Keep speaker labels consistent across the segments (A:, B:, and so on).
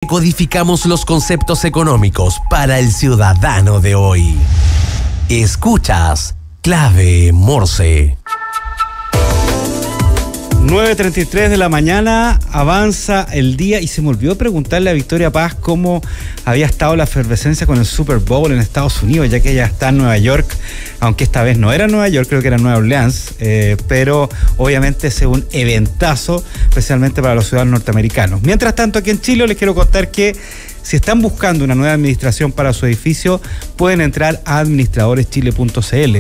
A: Codificamos los conceptos económicos para el ciudadano de hoy. Escuchas Clave Morse.
B: 9:33 de la mañana, avanza el día y se me olvidó preguntarle a Victoria Paz cómo había estado la efervescencia con el Super Bowl en Estados Unidos, ya que ella está en Nueva York, aunque esta vez no era Nueva York, creo que era Nueva Orleans, pero obviamente es un eventazo, especialmente para los ciudadanos norteamericanos. Mientras tanto, aquí en Chile les quiero contar que si están buscando una nueva administración para su edificio, pueden entrar a administradoreschile.cl,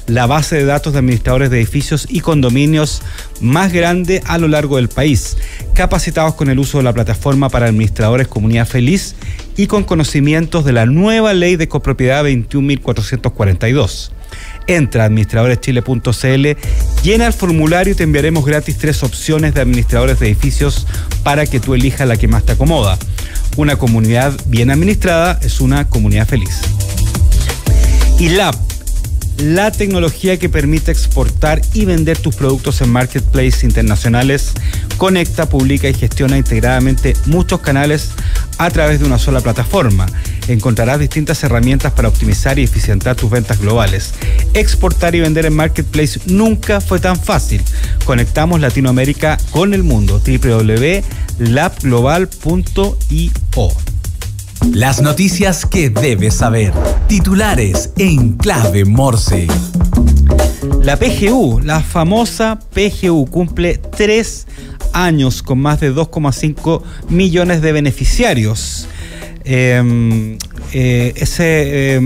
B: la base de datos de administradores de edificios y condominios más grande a lo largo del país, capacitados con el uso de la plataforma para administradores Comunidad Feliz y con conocimientos de la nueva ley de copropiedad 21.442. Entra a administradoreschile.cl, llena el formulario y te enviaremos gratis 3 opciones de administradores de edificios para que tú elijas la que más te acomoda. Una comunidad bien administrada es una comunidad feliz. Y la tecnología que permite exportar y vender tus productos en marketplaces internacionales, conecta, publica y gestiona integradamente muchos canales a través de una sola plataforma. Encontrarás distintas herramientas para optimizar y eficientar tus ventas globales. Exportar y vender en marketplace nunca fue tan fácil. Conectamos Latinoamérica con el mundo. www.labglobal.io.
A: Las noticias que debes saber. Titulares en Clave Morse.
B: La PGU, la famosa PGU, cumple 3 años con más de 2,5 millones de beneficiarios.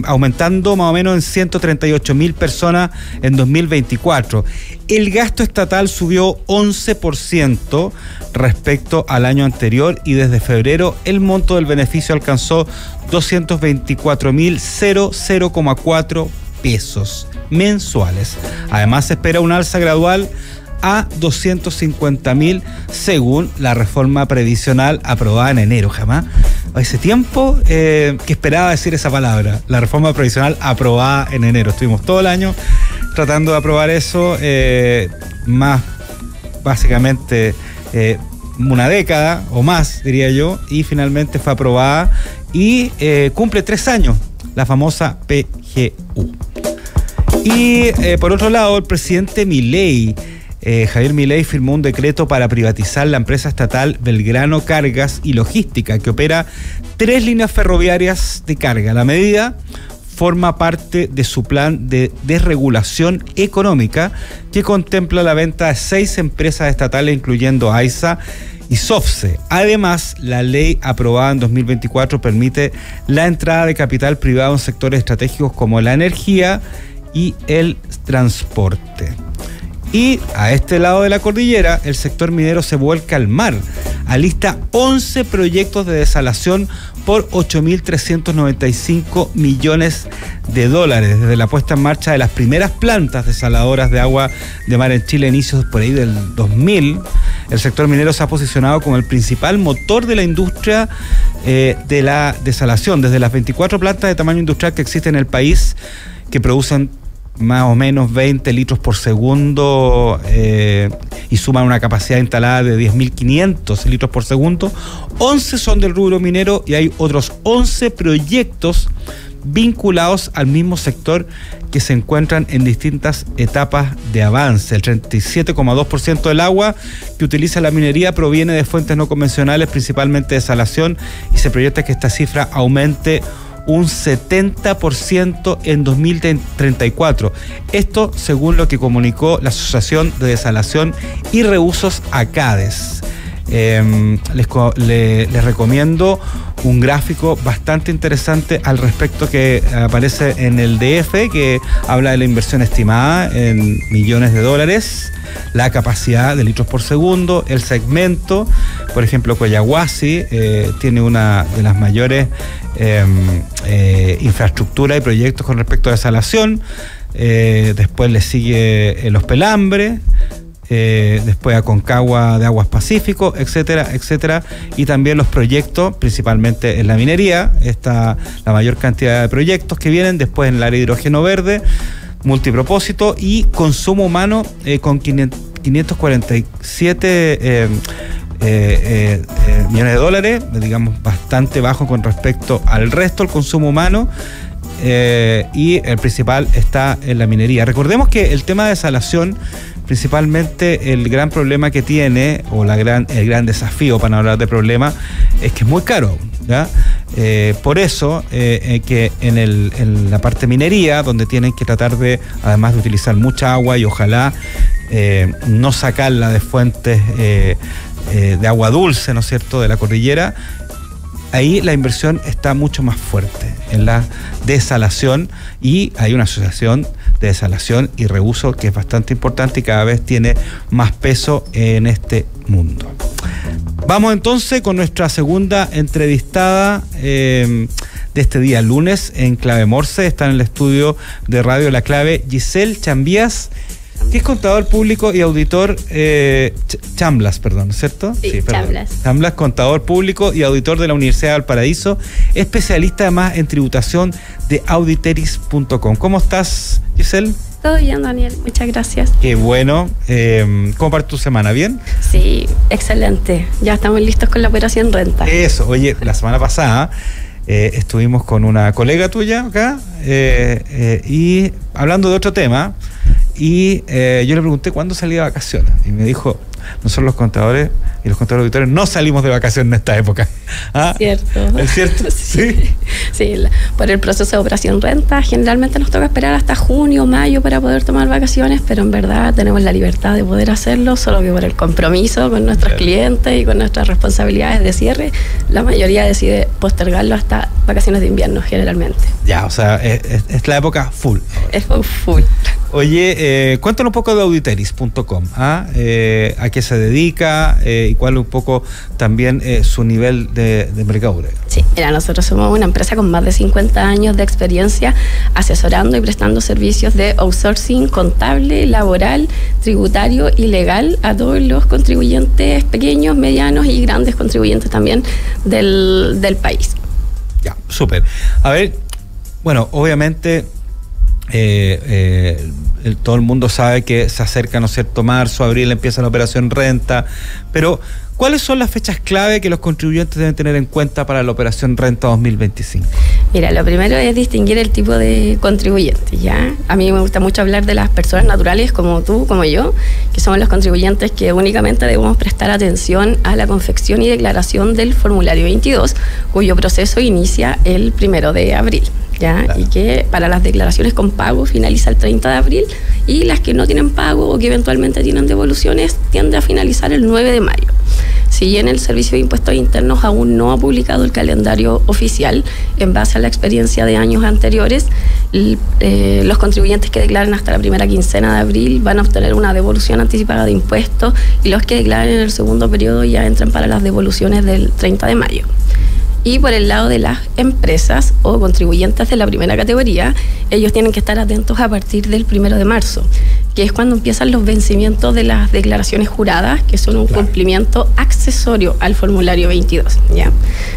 B: Aumentando más o menos en 138.000 personas en 2024. El gasto estatal subió 11% respecto al año anterior y desde febrero el monto del beneficio alcanzó 224.004 pesos mensuales. Además se espera un alza gradual a 250.000 según la reforma previsional aprobada en enero. Jamás hace tiempo que esperaba decir esa palabra, la reforma previsional aprobada en enero. Estuvimos todo el año tratando de aprobar eso, más básicamente una década o más, diría yo, y finalmente fue aprobada y cumple 3 años, la famosa PGU. Y por otro lado, el presidente Milei, Javier Milei, firmó un decreto para privatizar la empresa estatal Belgrano Cargas y Logística, que opera 3 líneas ferroviarias de carga. La medida forma parte de su plan de desregulación económica que contempla la venta de 6 empresas estatales, incluyendo AISA y SOFCE. Además, la ley aprobada en 2024 permite la entrada de capital privado en sectores estratégicos como la energía y el transporte. Y a este lado de la cordillera, el sector minero se vuelca al mar. Alista 11 proyectos de desalación por 8.395 millones de dólares. Desde la puesta en marcha de las primeras plantas desaladoras de agua de mar en Chile, inicios por ahí del 2000, el sector minero se ha posicionado como el principal motor de la industria de la desalación. Desde las 24 plantas de tamaño industrial que existen en el país, que producen más o menos 20 litros por segundo y suman una capacidad instalada de 10.500 litros por segundo, 11 son del rubro minero y hay otros 11 proyectos vinculados al mismo sector que se encuentran en distintas etapas de avance. El 37,2% del agua que utiliza la minería proviene de fuentes no convencionales, principalmente desalación, y se proyecta que esta cifra aumente un 70% en 2034. Esto según lo que comunicó la Asociación de Desalación y Reusos ACADES. Les recomiendo un gráfico bastante interesante al respecto que aparece en el DF, que habla de la inversión estimada en millones de dólares, la capacidad de litros por segundo, el segmento. Por ejemplo, Coyahuasi tiene una de las mayores infraestructuras y proyectos con respecto a desalación. Después le sigue Los Pelambres, después Aconcagua de Aguas Pacífico, etcétera, etcétera, y también los proyectos, principalmente en la minería, está la mayor cantidad de proyectos que vienen, después en el área de hidrógeno verde, multipropósito y consumo humano con 547 millones de dólares, digamos bastante bajo con respecto al resto del consumo humano. Y el principal está en la minería. Recordemos que el tema de desalación, principalmente el gran problema que tiene, o el gran desafío, para no hablar de problema, es que es muy caro, ¿ya? Por eso que en la parte minería, donde tienen que tratar de, además de utilizar mucha agua y ojalá no sacarla de fuentes de agua dulce, ¿no es cierto?, de la cordillera, ahí la inversión está mucho más fuerte en la desalación, y hay una asociación de desalación y reuso que es bastante importante y cada vez tiene más peso en este mundo. Vamos entonces con nuestra segunda entrevistada de este día lunes en Clave Morse. Está en el estudio de Radio La Clave Giselle Chambías, que es contador público y auditor, Chamblas, perdón, ¿cierto?
C: Sí, perdón.
B: Chamblas, contador público y auditor de la Universidad de Valparaíso, especialista además en tributación de auditeris.com. ¿Cómo estás, Giselle?
C: Todo bien, Daniel, muchas gracias.
B: Qué bueno. ¿Cómo parte tu semana? ¿Bien?
C: Sí, excelente. Ya estamos listos con la operación renta.
B: Eso, oye, la semana pasada estuvimos con una colega tuya acá y hablando de otro tema. Y yo le pregunté cuándo salía de vacaciones. Y me dijo, nosotros los contadores y los contadores auditores no salimos de vacaciones en esta época. ¿Ah?
C: ¿Cierto?
B: ¿Es cierto?
C: Sí. Sí, por el proceso de operación renta, generalmente nos toca esperar hasta junio o mayo para poder tomar vacaciones, pero en verdad tenemos la libertad de poder hacerlo, solo que por el compromiso con nuestros clientes y con nuestras responsabilidades de cierre, la mayoría decide postergarlo hasta vacaciones de invierno, generalmente.
B: Ya, o sea, es la época full. Ahora.
C: Es full.
B: Oye, cuéntanos un poco de auditeris.com, ¿ah? ¿A qué se dedica y cuál es un poco también su nivel de mercadura?
C: Sí, mira, nosotros somos una empresa con más de 50 años de experiencia asesorando y prestando servicios de outsourcing contable, laboral, tributario y legal a todos los contribuyentes pequeños, medianos y grandes contribuyentes también del país.
B: Ya, súper. A ver, bueno, obviamente todo el mundo sabe que se acerca, ¿no es cierto?, marzo, abril, empieza la operación renta, pero ¿cuáles son las fechas clave que los contribuyentes deben tener en cuenta para la operación renta 2025?
C: Mira, lo primero es distinguir el tipo de contribuyentes, ¿ya? A mí me gusta mucho hablar de las personas naturales como tú, como yo, que somos los contribuyentes que únicamente debemos prestar atención a la confección y declaración del formulario 22, cuyo proceso inicia el 1 de abril. ¿Ya? Claro. Y que para las declaraciones con pago finaliza el 30 de abril y las que no tienen pago o que eventualmente tienen devoluciones tiende a finalizar el 9 de mayo. Si bien el Servicio de Impuestos Internos aún no ha publicado el calendario oficial, en base a la experiencia de años anteriores, los contribuyentes que declaren hasta la primera quincena de abril van a obtener una devolución anticipada de impuestos y los que declaren en el segundo periodo ya entran para las devoluciones del 30 de mayo. Y por el lado de las empresas o contribuyentes de la primera categoría, ellos tienen que estar atentos a partir del 1 de marzo, que es cuando empiezan los vencimientos de las declaraciones juradas, que son un cumplimiento accesorio al formulario 22, ¿ya?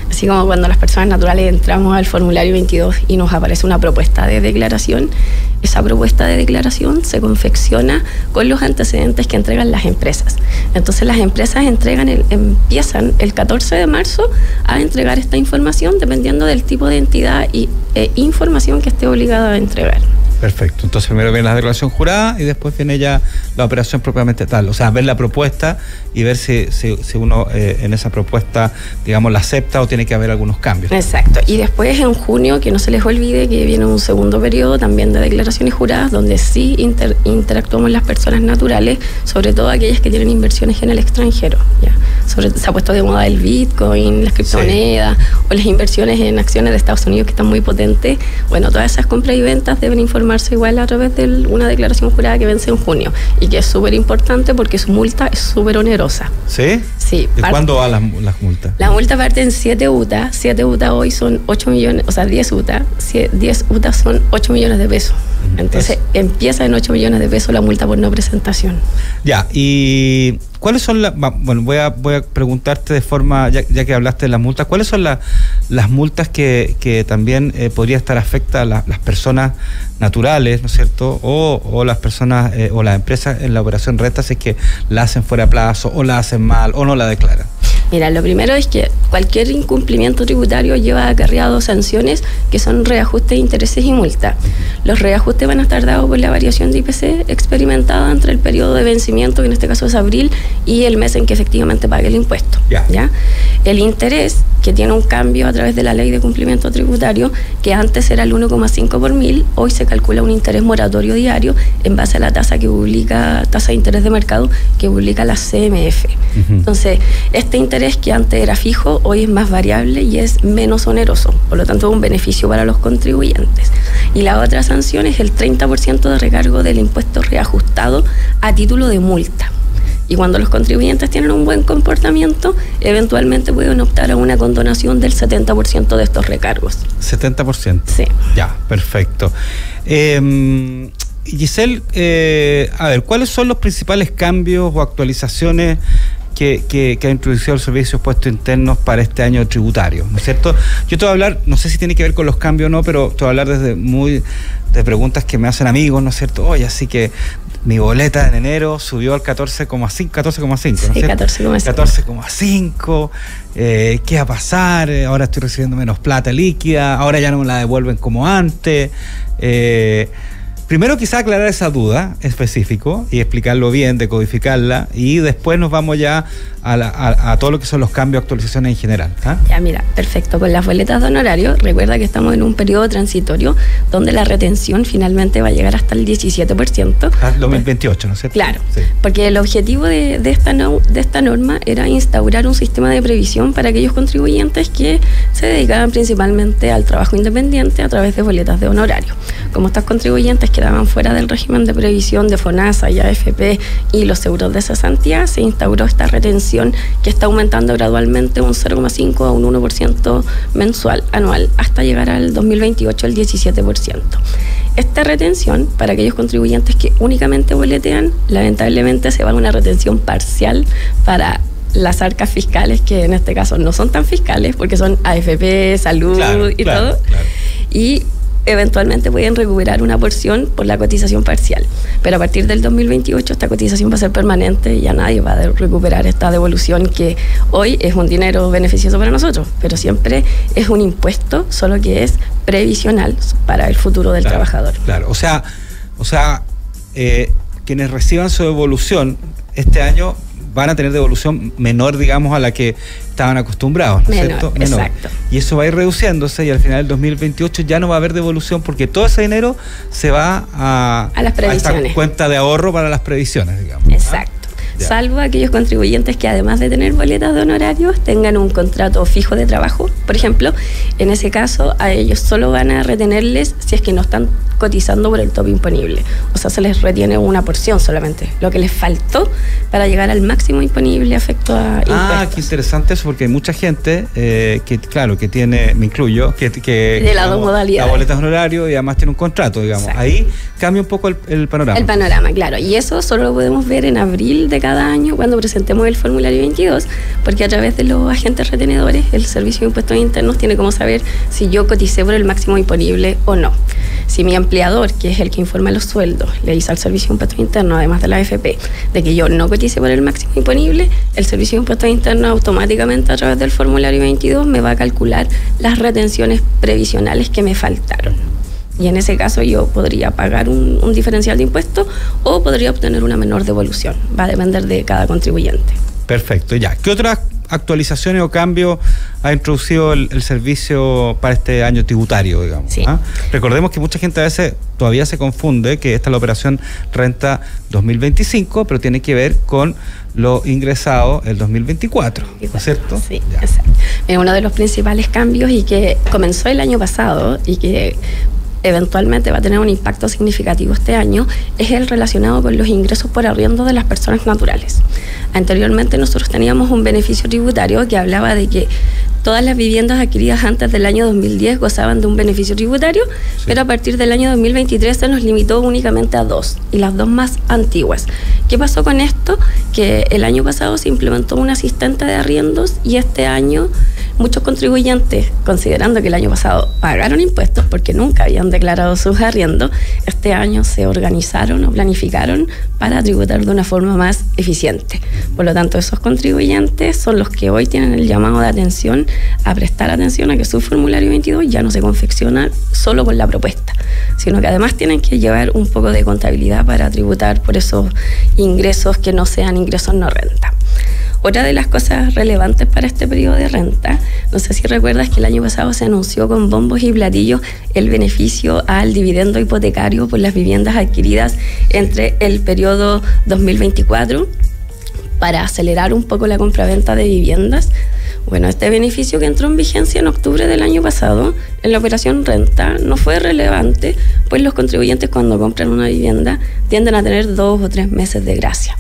C: Así como cuando las personas naturales entramos al formulario 22 y nos aparece una propuesta de declaración, esa propuesta de declaración se confecciona con los antecedentes que entregan las empresas. Entonces las empresas empiezan el 14 de marzo a entregar esta información dependiendo del tipo de entidad e información que esté obligada a entregar.
B: Perfecto. Entonces primero viene la declaración jurada y después viene ya la operación propiamente tal. O sea, ver la propuesta y ver si uno en esa propuesta, digamos, la acepta o tiene que haber algunos cambios.
C: Exacto. Y después en junio, que no se les olvide que viene un segundo periodo también de declaraciones juradas, donde sí interactuamos las personas naturales, sobre todo aquellas que tienen inversiones en el extranjero. ¿Ya? Se ha puesto de moda el Bitcoin, las criptomonedas o las inversiones en acciones de Estados Unidos que están muy potentes. Bueno, todas esas compras y ventas deben informarse igual a través de una declaración jurada que vence en junio y que es súper importante porque su multa es súper onerosa.
B: ¿Sí?
C: Sí.
B: ¿De cuándo van las multas?
C: La multa parte en 7 UTA. 7 UTA hoy son 8 millones, o sea, 10 UTA. 10 UTA son 8 millones de pesos. Entonces empieza en 8 millones de pesos la multa por no presentación.
B: Ya, y ¿cuáles son las... Bueno, voy a preguntarte de forma, ya que hablaste de las multas, ¿cuáles son las multas que también podría estar afecta a las personas naturales, ¿no es cierto? O las personas o las empresas en la operación renta si es que la hacen fuera de plazo o la hacen mal o no la declaran.
C: Mira, lo primero es que cualquier incumplimiento tributario lleva acarreado sanciones que son reajustes de intereses y multa. Los reajustes van a estar dados por la variación de IPC experimentada entre el periodo de vencimiento, que en este caso es abril, y el mes en que efectivamente pague el impuesto. ¿Ya? El interés, que tiene un cambio a través de la ley de cumplimiento tributario, que antes era el 1,5 por mil, hoy se calcula un interés moratorio diario en base a la tasa de interés de mercado que publica la CMF. Entonces, este interés que antes era fijo, hoy es más variable y es menos oneroso, por lo tanto es un beneficio para los contribuyentes. Y la otra sanción es el 30% de recargo del impuesto reajustado a título de multa. Y cuando los contribuyentes tienen un buen comportamiento, eventualmente pueden optar a una condonación del 70% de estos recargos.
B: 70%.
C: Sí.
B: Ya, perfecto. Giselle, a ver, ¿cuáles son los principales cambios o actualizaciones que ha introducido el Servicio de Impuestos Internos para este año tributario? ¿No es cierto? Yo te voy a hablar, no sé si tiene que ver con los cambios o no, pero te voy a hablar de preguntas que me hacen amigos, ¿no es cierto? Oye, así que mi boleta en enero subió al 14,5, ¿no es
C: cierto? Sí,
B: 14,5. ¿Qué va a pasar? Ahora estoy recibiendo menos plata líquida, ahora ya no me la devuelven como antes. Primero quizá aclarar esa duda específico y explicarlo bien, decodificarla, y después nos vamos ya a todo lo que son los cambios, actualizaciones en general.
C: Ya, mira, perfecto. Con las boletas de honorario, recuerda que estamos en un periodo transitorio donde la retención finalmente va a llegar hasta el 17%.
B: 2028, ¿no es cierto?
C: Claro, sí. Porque el objetivo de esta norma era instaurar un sistema de previsión para aquellos contribuyentes que se dedicaban principalmente al trabajo independiente a través de boletas de honorario. Como estos contribuyentes quedaban fuera del régimen de previsión de FONASA y AFP y los seguros de cesantía, se instauró esta retención que está aumentando gradualmente un 0,5 a un 1% anual, hasta llegar al 2028 el 17%. Esta retención, para aquellos contribuyentes que únicamente boletean, lamentablemente se va a una retención parcial para las arcas fiscales, que en este caso no son tan fiscales, porque son AFP, salud y todo. Claro. Y eventualmente pueden recuperar una porción por la cotización parcial. Pero a partir del 2028 esta cotización va a ser permanente y ya nadie va a recuperar esta devolución, que hoy es un dinero beneficioso para nosotros, pero siempre es un impuesto, solo que es previsional para el futuro del trabajador.
B: Claro, o sea, quienes reciban su devolución este año van a tener devolución menor, digamos, a la que estaban acostumbrados, ¿no es cierto? Menor.
C: Exacto.
B: Y eso va a ir reduciéndose y al final del 2028 ya no va a haber devolución porque todo ese dinero se va a
C: las previsiones,
B: a esta cuenta de ahorro para las previsiones, digamos.
C: Exacto. Salvo aquellos contribuyentes que, además de tener boletas de honorarios, tengan un contrato fijo de trabajo. Por ejemplo, en ese caso a ellos solo van a retenerles si es que no están cotizando por el tope imponible. O sea, se les retiene una porción solamente, lo que les faltó para llegar al máximo imponible afecto a impuestos.
B: Qué interesante eso, porque hay mucha gente que tiene, me incluyo, que
C: de las dos modalidades,
B: la boleta de honorario y además tiene un contrato, digamos. Exacto. Ahí cambia un poco el panorama.
C: El panorama, claro. Y eso solo lo podemos ver en abril de cada año cuando presentemos el formulario 22, porque a través de los agentes retenedores el Servicio de Impuestos Internos tiene como saber si yo coticé por el máximo imponible o no. Si mi empleador, que es el que informa los sueldos, le dice al Servicio de Impuestos Internos, además de la AFP, de que yo no cotice por el máximo imponible, el Servicio de Impuestos Internos automáticamente a través del formulario 22 me va a calcular las retenciones previsionales que me faltaron. Y en ese caso yo podría pagar un diferencial de impuestos o podría obtener una menor devolución. Va a depender de cada contribuyente.
B: Perfecto, ya. ¿Qué otras actualizaciones o cambios ha introducido el servicio para este año tributario, digamos?
C: Sí.
B: Recordemos que mucha gente a veces todavía se confunde que esta es la operación Renta 2025, pero tiene que ver con lo ingresado el 2024, ¿no es cierto?
C: Sí, exacto. Uno de los principales cambios y que comenzó el año pasado y que eventualmente va a tener un impacto significativo este año, es el relacionado con los ingresos por arriendo de las personas naturales. Anteriormente nosotros teníamos un beneficio tributario que hablaba de que todas las viviendas adquiridas antes del año 2010 gozaban de un beneficio tributario, sí, pero a partir del año 2023 se nos limitó únicamente a 2, y las 2 más antiguas. ¿Qué pasó con esto? Que el año pasado se implementó un asistente de arriendos y este año muchos contribuyentes, considerando que el año pasado pagaron impuestos porque nunca habían declarado sus arriendos, este año se organizaron o planificaron para tributar de una forma más eficiente. Por lo tanto, esos contribuyentes son los que hoy tienen el llamado de atención a prestar atención a que su formulario 22 ya no se confecciona solo con la propuesta, sino que además tienen que llevar un poco de contabilidad para tributar por esos ingresos que no sean ingresos no renta. Otra de las cosas relevantes para este periodo de renta, no sé si recuerdas que el año pasado se anunció con bombos y platillos el beneficio al dividendo hipotecario por las viviendas adquiridas entre el periodo 2024 para acelerar un poco la compraventa de viviendas. Bueno, este beneficio que entró en vigencia en octubre del año pasado en la operación renta no fue relevante, pues los contribuyentes cuando compran una vivienda tienden a tener 2 o 3 meses de gracia.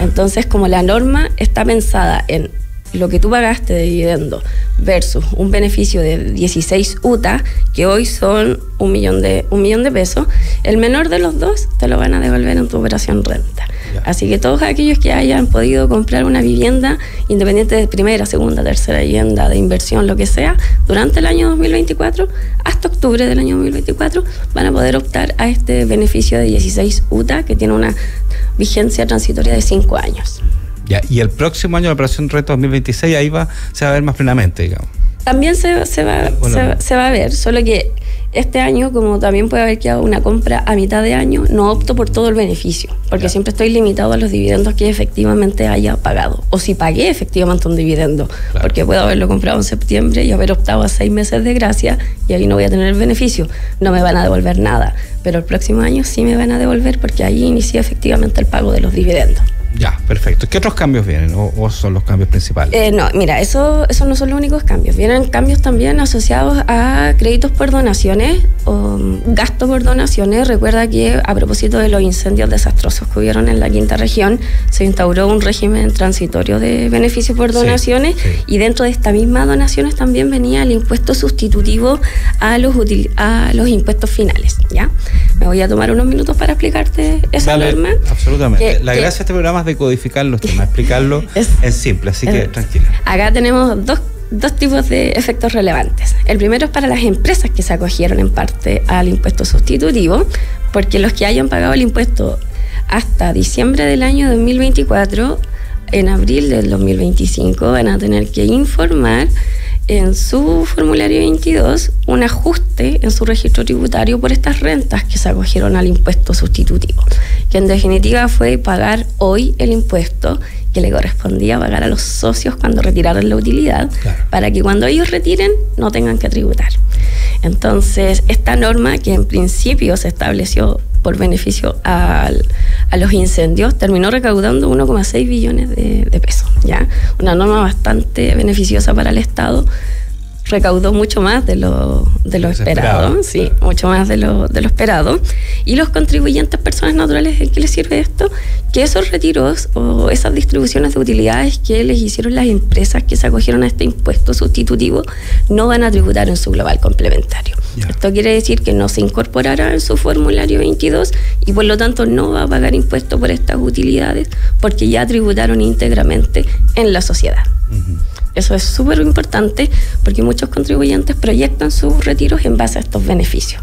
C: Entonces, como la norma está pensada en lo que tú pagaste de dividendo versus un beneficio de 16 UTA, que hoy son un millón de pesos, el menor de los dos te lo van a devolver en tu operación renta. Así que todos aquellos que hayan podido comprar una vivienda, independiente de primera, segunda, tercera vivienda, de inversión, lo que sea, durante el año 2024, hasta octubre del año 2024, van a poder optar a este beneficio de 16 UTA, que tiene una vigencia transitoria de 5 años.
B: Ya, y el próximo año, la operación renta 2026, ahí se va a ver más plenamente, digamos.
C: También se va a ver, solo que este año, como también puede haber quedado una compra a mitad de año, no opto por todo el beneficio, porque siempre estoy limitado a los dividendos que efectivamente haya pagado, o si pagué efectivamente un dividendo, porque puedo haberlo comprado en septiembre y haber optado a 6 meses de gracia, y ahí no voy a tener el beneficio, no me van a devolver nada, pero el próximo año sí me van a devolver, porque ahí inicia efectivamente el pago de los dividendos.
B: Ya, perfecto. ¿Qué otros cambios vienen o son los cambios principales?
C: No, mira, esos no son los únicos cambios. Vienen cambios también asociados a créditos por donaciones o gastos por donaciones. Recuerda que a propósito de los incendios desastrosos que hubieron en la quinta región, se instauró un régimen transitorio de beneficios por donaciones, y dentro de esta misma donaciones también venía el impuesto sustitutivo a los impuestos finales, ¿ya? Me voy a tomar unos minutos para explicarte esa norma.
B: Absolutamente. La gracia de este programa es decodificar los temas, explicarlo en simple, así que tranquila.
C: Acá tenemos dos tipos de efectos relevantes. El primero es para las empresas que se acogieron en parte al impuesto sustitutivo, porque los que hayan pagado el impuesto hasta diciembre del año 2024, en abril del 2025 van a tener que informar en su formulario 22 un ajuste en su registro tributario por estas rentas que se acogieron al impuesto sustitutivo, que en definitiva fue pagar hoy el impuesto que le correspondía pagar a los socios cuando retiraron la utilidad, para que cuando ellos retiren no tengan que tributar. Entonces, esta norma, que en principio se estableció por beneficio a los incendios, terminó recaudando 1,6 billones de pesos, ¿ya? Una norma bastante beneficiosa para el Estado. Recaudó mucho más de lo esperado, sí, mucho más de lo esperado. Y los contribuyentes, personas naturales, ¿en qué les sirve esto? Que esos retiros o esas distribuciones de utilidades que les hicieron las empresas que se acogieron a este impuesto sustitutivo no van a tributar en su global complementario. Esto quiere decir que no se incorporará en su formulario 22 y por lo tanto no va a pagar impuesto por estas utilidades porque ya tributaron íntegramente en la sociedad. Eso es súper importante porque muchos contribuyentes proyectan sus retiros en base a estos beneficios.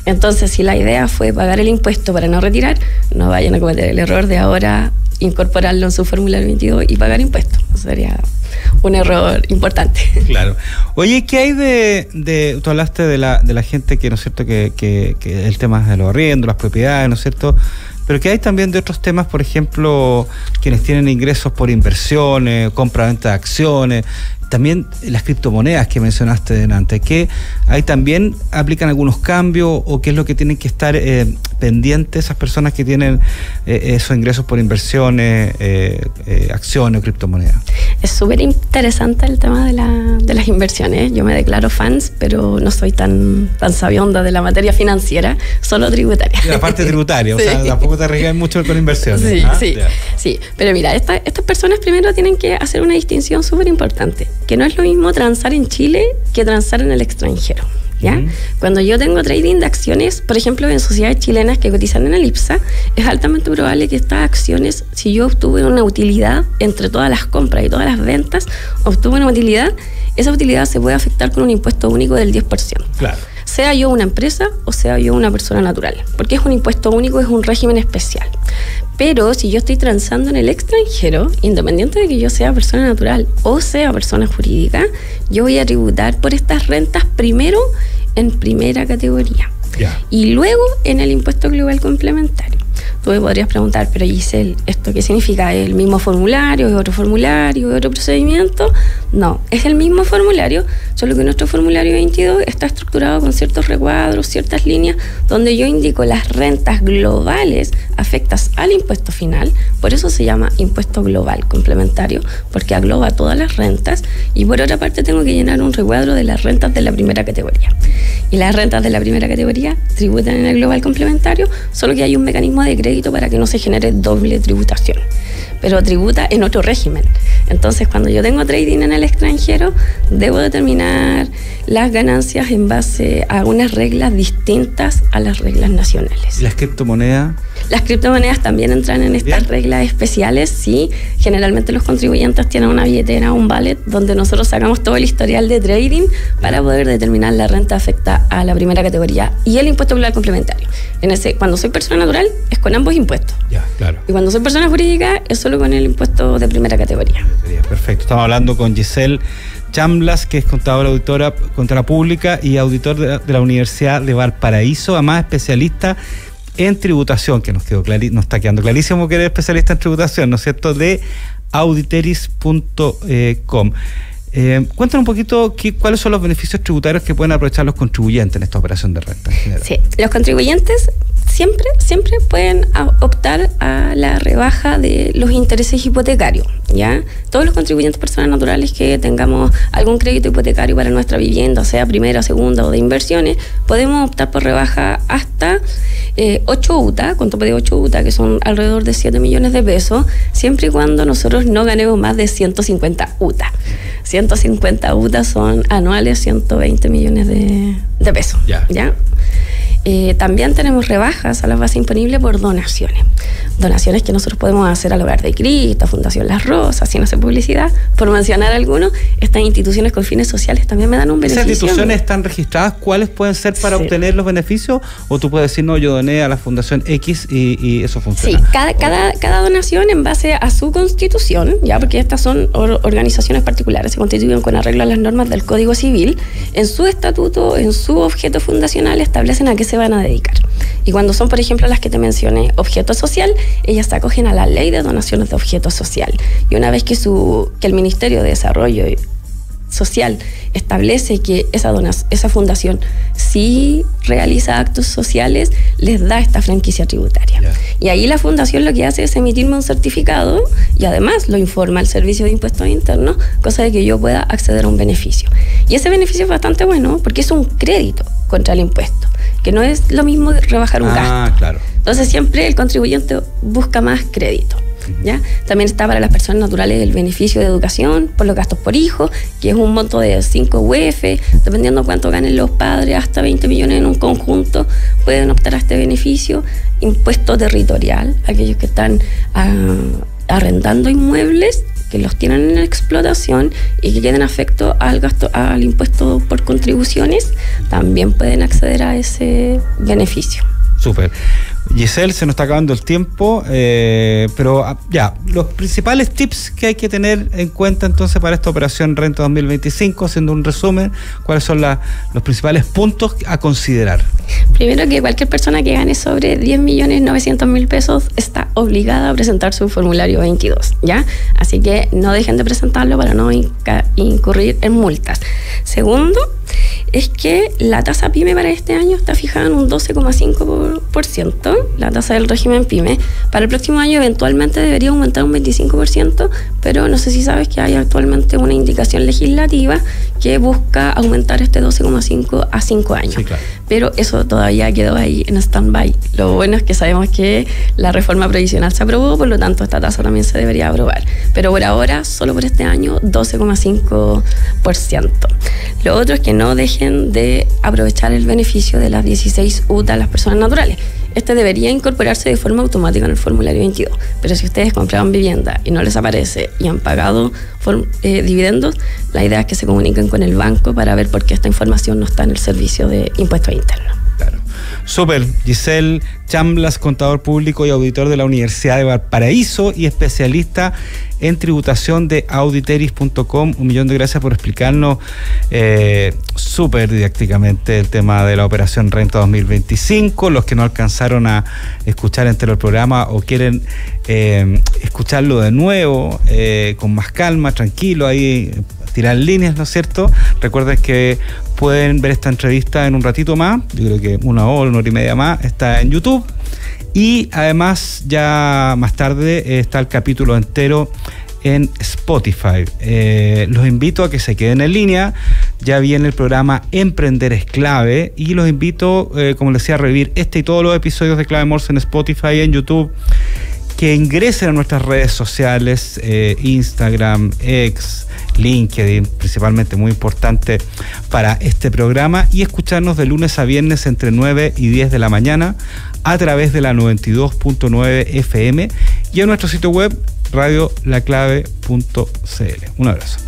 C: Entonces, si la idea fue pagar el impuesto para no retirar, no vayan a cometer el error de ahora incorporarlo en su formulario 22 y pagar impuestos. Sería un error importante. Claro.
B: Oye, ¿qué hay de tú hablaste de la gente que, ¿no es cierto?, que el tema de los arriendos, las propiedades, ¿no es cierto?, pero que hay también de otros temas, por ejemplo, quienes tienen ingresos por inversiones, compra-venta de acciones, también las criptomonedas que mencionaste delante, que ahí también aplican algunos cambios o qué es lo que tienen que estar pendientes esas personas que tienen esos ingresos por inversiones, acciones o criptomonedas.
C: Es súper interesante el tema de las inversiones. Yo me declaro fans, pero no soy tan sabionda de la materia financiera, solo tributaria.
B: La parte tributaria, sí. O sea, tampoco te arriesgas mucho con inversiones.
C: Sí, sí. Pero mira, estas personas primero tienen que hacer una distinción súper importante, que no es lo mismo transar en Chile que transar en el extranjero. ¿ya? Cuando yo tengo trading de acciones, por ejemplo, en sociedades chilenas que cotizan en el IPSA, es altamente probable que estas acciones, si yo obtuve una utilidad entre todas las compras y todas las ventas, obtuve una utilidad, esa utilidad se puede afectar con un impuesto único del 10%.
B: Claro.
C: Sea yo una empresa o sea yo una persona natural, porque es un impuesto único, es un régimen especial. Pero si yo estoy transando en el extranjero, independiente de que yo sea persona natural o sea persona jurídica, yo voy a tributar por estas rentas primero en primera categoría y luego en el impuesto global complementario. Tú me podrías preguntar, pero Giselle, ¿esto qué significa? ¿Es el mismo formulario? ¿Es otro formulario? ¿Es otro procedimiento? No, es el mismo formulario, solo que nuestro formulario 22 está estructurado con ciertos recuadros, ciertas líneas, donde yo indico las rentas globales afectas al impuesto final. Por eso se llama impuesto global complementario, porque agloba todas las rentas. Y por otra parte tengo que llenar un recuadro de las rentas de la primera categoría. Y las rentas de la primera categoría tributan en el global complementario, solo que hay un mecanismo de crédito para que no se genere doble tributación, pero tributa en otro régimen. Entonces, cuando yo tengo trading en el extranjero, debo determinar las ganancias en base a unas reglas distintas a las reglas nacionales.
B: ¿Y las criptomonedas?
C: Las criptomonedas también entran en estas reglas especiales, sí. Generalmente los contribuyentes tienen una billetera, un wallet, donde nosotros sacamos todo el historial de trading para poder determinar la renta afecta a la primera categoría y el impuesto global complementario. Cuando soy persona natural, es con ambos impuestos.
B: Ya, claro.
C: Y cuando soy persona jurídica, es solo con el impuesto de primera categoría.
B: Perfecto. Estamos hablando con Giselle Chamblas, que es contadora auditora, contadora pública y auditor de la Universidad de Valparaíso, además especialista en tributación, que nos está quedando clarísimo que eres especialista en tributación, ¿no es cierto?, de auditeris.com. Cuéntanos un poquito cuáles son los beneficios tributarios que pueden aprovechar los contribuyentes en esta operación de renta en general.
C: Sí, los contribuyentes siempre pueden optar a la rebaja de los intereses hipotecarios, ¿ya? Todos los contribuyentes personas naturales que tengamos algún crédito hipotecario para nuestra vivienda, sea primera, segunda o de inversiones, podemos optar por rebaja hasta 8 UTA, con tope de 8 UTA, que son alrededor de 7 millones de pesos, siempre y cuando nosotros no ganemos más de 150 UTA. 150 UTA son anuales 120 millones de pesos, ¿ya? También tenemos rebajas a la base imponible por donaciones que nosotros podemos hacer al Hogar de Cristo, Fundación Las Rosas, sin hacer publicidad, por mencionar algunos. Estas instituciones con fines sociales también me dan un beneficio.
B: ¿Esas instituciones están registradas? ¿Cuáles pueden ser para obtener los beneficios? ¿O tú puedes decir, no, yo doné a la Fundación X y eso funciona?
C: Sí, cada donación en base a su constitución, ya, porque estas son organizaciones particulares, se constituyen con arreglo a las normas del Código Civil, en su estatuto, en su objeto fundacional establecen a qué se van a dedicar. Y cuando son, por ejemplo, las que te mencioné, objeto social, ellas se acogen a la ley de donaciones de objeto social. Y una vez que el Ministerio de Desarrollo Social establece que esa fundación sí realiza actos sociales, les da esta franquicia tributaria. Y ahí la fundación lo que hace es emitirme un certificado y además lo informa al Servicio de Impuestos Internos, cosa de que yo pueda acceder a un beneficio. Y ese beneficio es bastante bueno porque es un crédito contra el impuesto, que no es lo mismo rebajar un gasto.
B: Claro.
C: Entonces siempre el contribuyente busca más crédito, ¿ya? También está para las personas naturales el beneficio de educación por los gastos por hijo, que es un monto de 5 UF, dependiendo cuánto ganen los padres, hasta 20 millones en un conjunto, pueden optar a este beneficio. Impuesto territorial, aquellos que están arrendando inmuebles, que los tienen en explotación y que queden afecto al impuesto por contribuciones, también pueden acceder a ese beneficio.
B: Súper. Giselle, se nos está acabando el tiempo, pero ya, los principales tips que hay que tener en cuenta entonces para esta operación Renta 2025, haciendo un resumen, ¿cuáles son los principales puntos a considerar?
C: Primero, que cualquier persona que gane sobre 10.900.000 pesos está obligada a presentar su formulario 22, ¿ya? Así que no dejen de presentarlo para no incurrir en multas. Segundo, es que la tasa PYME para este año está fijada en un 12,5%, la tasa del régimen PYME. Para el próximo año eventualmente debería aumentar un 25%, pero no sé si sabes que hay actualmente una indicación legislativa que busca aumentar este 12,5 a 5 años. Sí, claro. Pero eso todavía quedó ahí en stand-by. Lo bueno es que sabemos que la reforma previsional se aprobó, por lo tanto esta tasa también se debería aprobar. Pero por ahora, solo por este año, 12,5%. Lo otro es que no dejen dejen de aprovechar el beneficio de las 16 UTA a las personas naturales. Este debería incorporarse de forma automática en el formulario 22, pero si ustedes compraron vivienda y no les aparece y han pagado dividendos, la idea es que se comuniquen con el banco para ver por qué esta información no está en el servicio de impuestos internos.
B: Claro. Súper. Giselle Chamblas, contador público y auditor de la Universidad de Valparaíso y especialista en tributación de auditeris.com. 1.000.000 de gracias por explicarnos súper didácticamente el tema de la operación Renta 2025. Los que no alcanzaron a escuchar entero el programa o quieren escucharlo de nuevo, con más calma, tranquilo, ahí tirar líneas, ¿no es cierto? Recuerden que pueden ver esta entrevista en un ratito más, yo creo que 1 hora y media más, está en YouTube. Y además ya más tarde está el capítulo entero en Spotify. Los invito a que se queden en línea. Ya viene el programa Emprender es Clave y los invito, como les decía, a revivir este y todos los episodios de Clave Morse en Spotify y en YouTube. Que ingresen a nuestras redes sociales, Instagram, X, LinkedIn, principalmente muy importante para este programa, y escucharnos de lunes a viernes entre 9 y 10 de la mañana a través de la 92.9 FM y en nuestro sitio web radiolaclave.cl. Un abrazo.